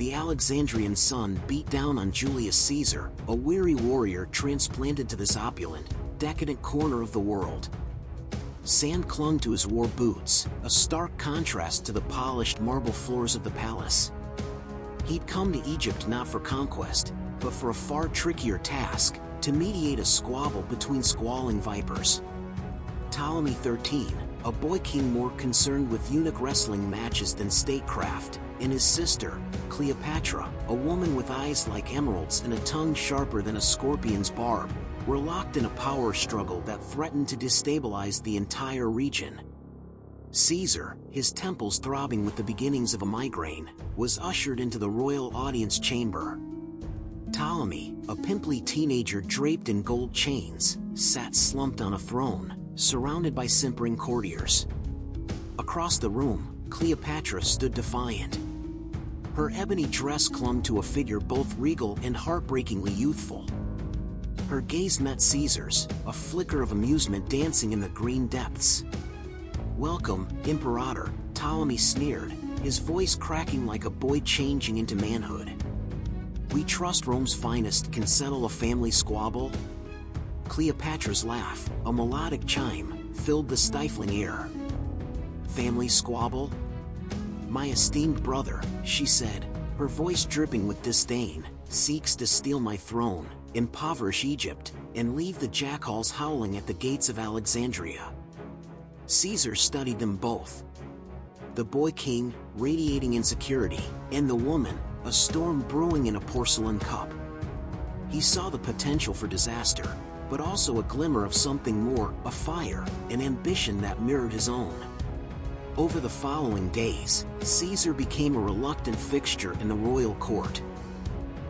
the Alexandrian sun beat down on Julius Caesar, a weary warrior transplanted to this opulent, decadent corner of the world. Sand clung to his war boots, a stark contrast to the polished marble floors of the palace. He'd come to Egypt not for conquest, but for a far trickier task, to mediate a squabble between squalling vipers. Ptolemy XIII, a boy king more concerned with eunuch wrestling matches than statecraft, and his sister, Cleopatra, a woman with eyes like emeralds and a tongue sharper than a scorpion's barb, were locked in a power struggle that threatened to destabilize the entire region. Caesar, his temples throbbing with the beginnings of a migraine, was ushered into the royal audience chamber. Ptolemy, a pimply teenager draped in gold chains, sat slumped on a throne, surrounded by simpering courtiers. Across the room, Cleopatra stood defiant. Her ebony dress clung to a figure both regal and heartbreakingly youthful. Her gaze met Caesar's, a flicker of amusement dancing in the green depths. "Welcome, Imperator," Ptolemy sneered, his voice cracking like a boy changing into manhood. "We trust Rome's finest can settle a family squabble?" Cleopatra's laugh, a melodic chime, filled the stifling air. "Family squabble? My esteemed brother," she said, her voice dripping with disdain, "seeks to steal my throne, impoverish Egypt, and leave the jackals howling at the gates of Alexandria." Caesar studied them both. The boy king, radiating insecurity, and the woman, a storm brewing in a porcelain cup. He saw the potential for disaster, but also a glimmer of something more, a fire, an ambition that mirrored his own. Over the following days, Caesar became a reluctant fixture in the royal court.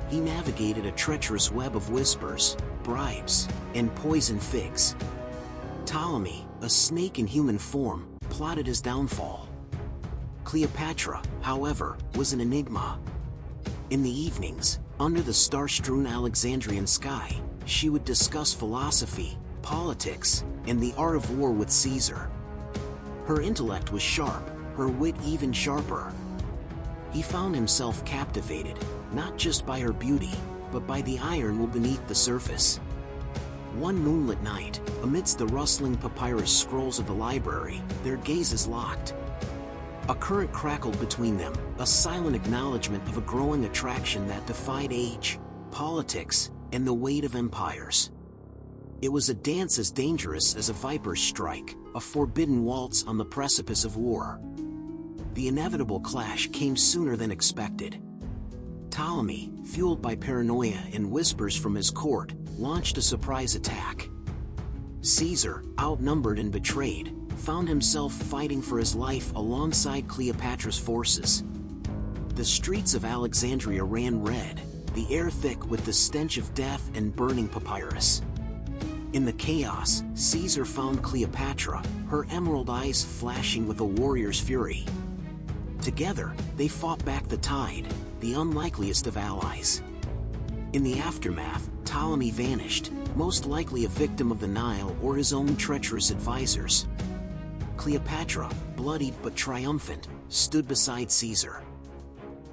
He navigated a treacherous web of whispers, bribes, and poison figs. Ptolemy, a snake in human form, plotted his downfall. Cleopatra, however, was an enigma. In the evenings, under the star-strewn Alexandrian sky, she would discuss philosophy, politics, and the art of war with Caesar. Her intellect was sharp, her wit even sharper. He found himself captivated, not just by her beauty, but by the iron will beneath the surface. One moonlit night, amidst the rustling papyrus scrolls of the library, their gazes locked. A current crackled between them, a silent acknowledgement of a growing attraction that defied age, politics, and the weight of empires. It was a dance as dangerous as a viper's strike, a forbidden waltz on the precipice of war. The inevitable clash came sooner than expected. Ptolemy, fueled by paranoia and whispers from his court, launched a surprise attack. Caesar, outnumbered and betrayed, found himself fighting for his life alongside Cleopatra's forces. The streets of Alexandria ran red, the air thick with the stench of death and burning papyrus. In the chaos, Caesar found Cleopatra, her emerald eyes flashing with a warrior's fury. Together, they fought back the tide, the unlikeliest of allies. In the aftermath, Ptolemy vanished, most likely a victim of the Nile or his own treacherous advisors. Cleopatra, bloodied but triumphant, stood beside Caesar.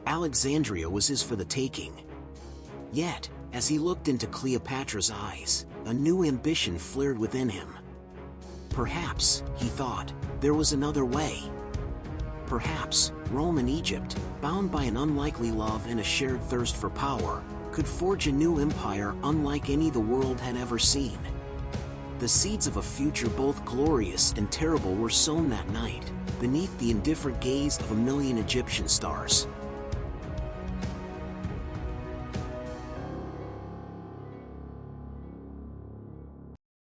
Alexandria was his for the taking. Yet, as he looked into Cleopatra's eyes, a new ambition flared within him. Perhaps, he thought, there was another way. Perhaps, Rome and Egypt, bound by an unlikely love and a shared thirst for power, could forge a new empire unlike any the world had ever seen. The seeds of a future both glorious and terrible were sown that night, beneath the indifferent gaze of a million Egyptian stars.